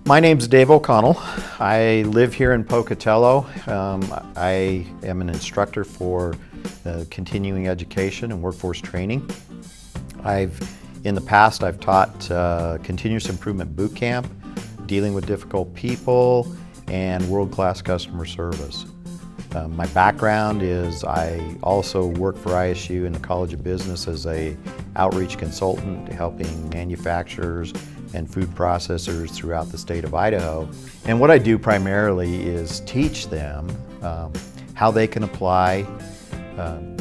My name's Dave O'Connell. I live here in Pocatello. I am an instructor for continuing education and workforce training. In the past, I've taught continuous improvement boot camp, dealing with difficult people, and world-class customer service. My background is I also work for ISU in the College of Business as a outreach consultant, helping manufacturers and food processors throughout the state of Idaho. And what I do primarily is teach them how they can apply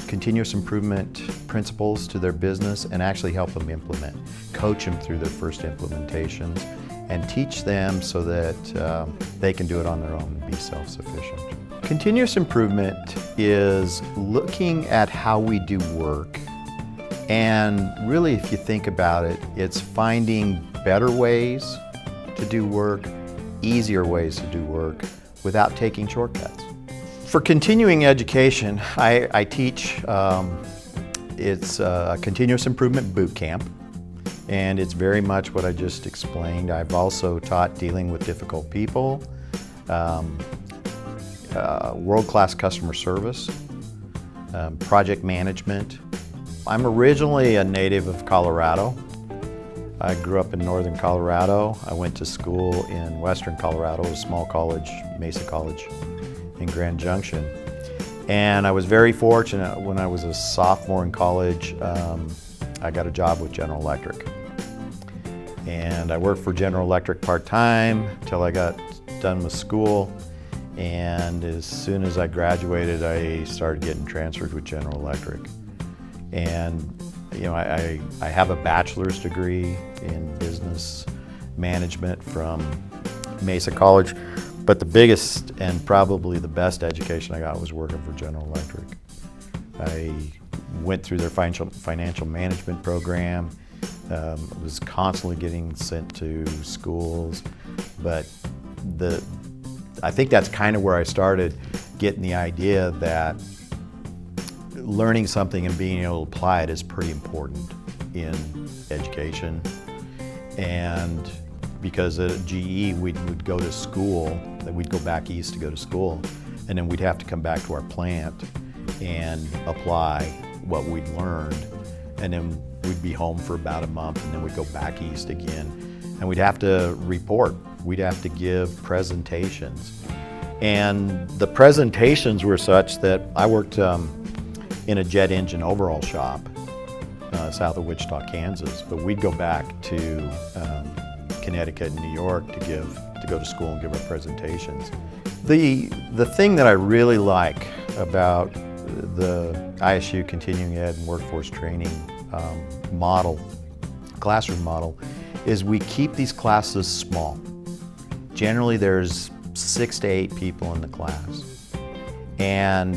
continuous improvement principles to their business and actually help them implement, coach them through their first implementations, and teach them so that they can do it on their own and be self-sufficient. Continuous improvement is looking at how we do work, and really, if you think about it, it's finding better ways to do work, easier ways to do work without taking shortcuts. For continuing education, I teach, it's a continuous improvement boot camp, and it's very much what I just explained. I've also taught dealing with difficult people, world-class customer service, project management. I'm originally a native of Colorado. I grew up in northern Colorado. I went to school in western Colorado, a small college, Mesa College in Grand Junction. And I was very fortunate when I was a sophomore in college, I got a job with General Electric. And I worked for General Electric part-time till I got done with school. And as soon as I graduated, I started getting transferred with General Electric. And you know, I have a bachelor's degree in business management from Mesa College, but the biggest and probably the best education I got was working for General Electric. I went through their financial management program, was constantly getting sent to schools, but I think that's kind of where I started getting the idea that learning something and being able to apply it is pretty important in education. And because at GE, we'd go to school, we'd go back east to go to school, and then we'd have to come back to our plant and apply what we'd learned. And then we'd be home for about a month, and then we'd go back east again. And we'd have to report. We'd have to give presentations. And the presentations were such that I worked in a jet engine overhaul shop south of Wichita, Kansas, but we'd go back to Connecticut and New York to go to school and give our presentations. The thing that I really like about the ISU continuing ed and workforce training classroom model, is we keep these classes small. Generally there's 6 to 8 people in the class, and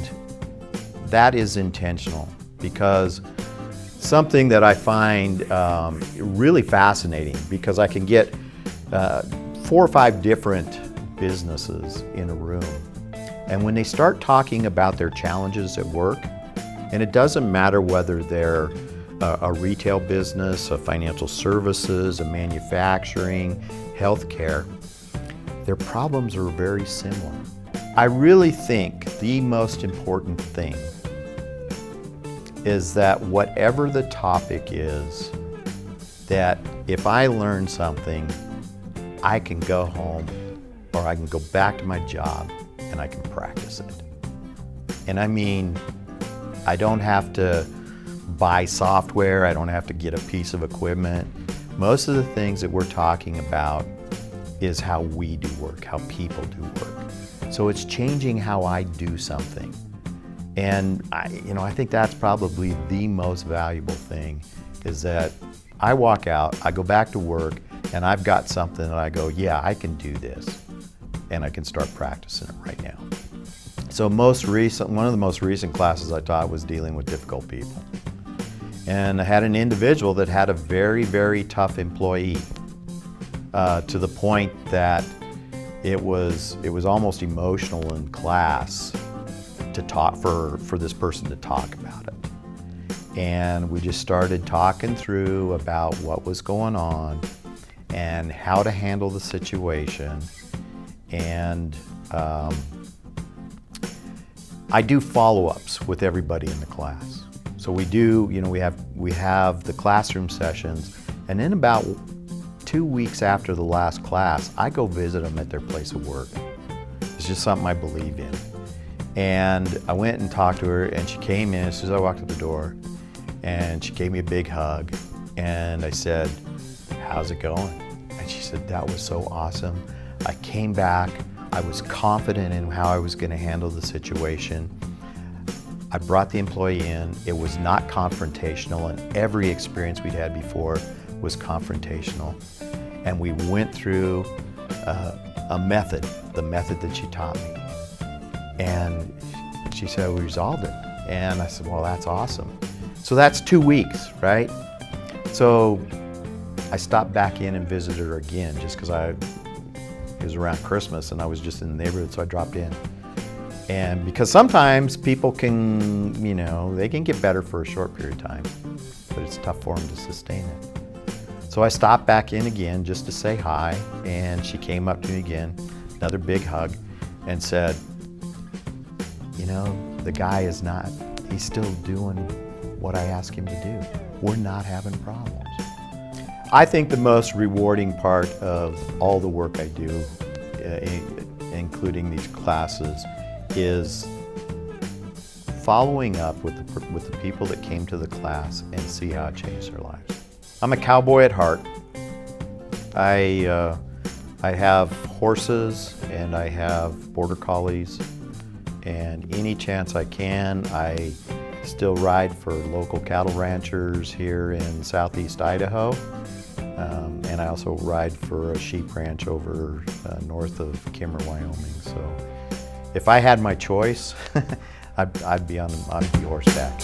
that is intentional, because something that I find really fascinating, because I can get 4 or 5 different businesses in a room, and when they start talking about their challenges at work, and it doesn't matter whether they're a retail business, a financial services, a manufacturing, healthcare, their problems are very similar. I really think the most important thing is that whatever the topic is, that if I learn something, I can go home or I can go back to my job and I can practice it. And I mean, I don't have to buy software, I don't have to get a piece of equipment. Most of the things that we're talking about is how we do work, how people do work. So it's changing how I do something. And I think that's probably the most valuable thing, is that I walk out, I go back to work, and I've got something that I go, yeah, I can do this, and I can start practicing it right now. So one of the most recent classes I taught was dealing with difficult people. And I had an individual that had a very, very tough employee, to the point that it was almost emotional in class to talk for this person to talk about it. And we just started talking through about what was going on, and how to handle the situation. And I do follow-ups with everybody in the class. So we do, we have the classroom sessions, and then about 2 weeks after the last class, I go visit them at their place of work. It's just something I believe in. And I went and talked to her, and she came in as soon as I walked out the door, and she gave me a big hug, and I said, "How's it going?" And she said, "That was so awesome. I came back, I was confident in how I was going to handle the situation. I brought the employee in, it was not confrontational, and every experience we'd had before was confrontational. And we went through a method, the method that she taught me. And she said, we resolved it. And I said, well, that's awesome. So that's 2 weeks, right? So I stopped back in and visited her again just because it was around Christmas and I was just in the neighborhood, so I dropped in. And because sometimes people can, they can get better for a short period of time, but it's tough for them to sustain it. So I stopped back in again just to say hi, and she came up to me again, another big hug, and said, the guy he's still doing what I asked him to do. We're not having problems. I think the most rewarding part of all the work I do, including these classes, is following up with the people that came to the class and see how it changed their lives. I'm a cowboy at heart. I have horses and I have border collies, and any chance I can, I still ride for local cattle ranchers here in southeast Idaho. And I also ride for a sheep ranch over north of Kimmer, Wyoming. So if I had my choice, I'd be on horseback.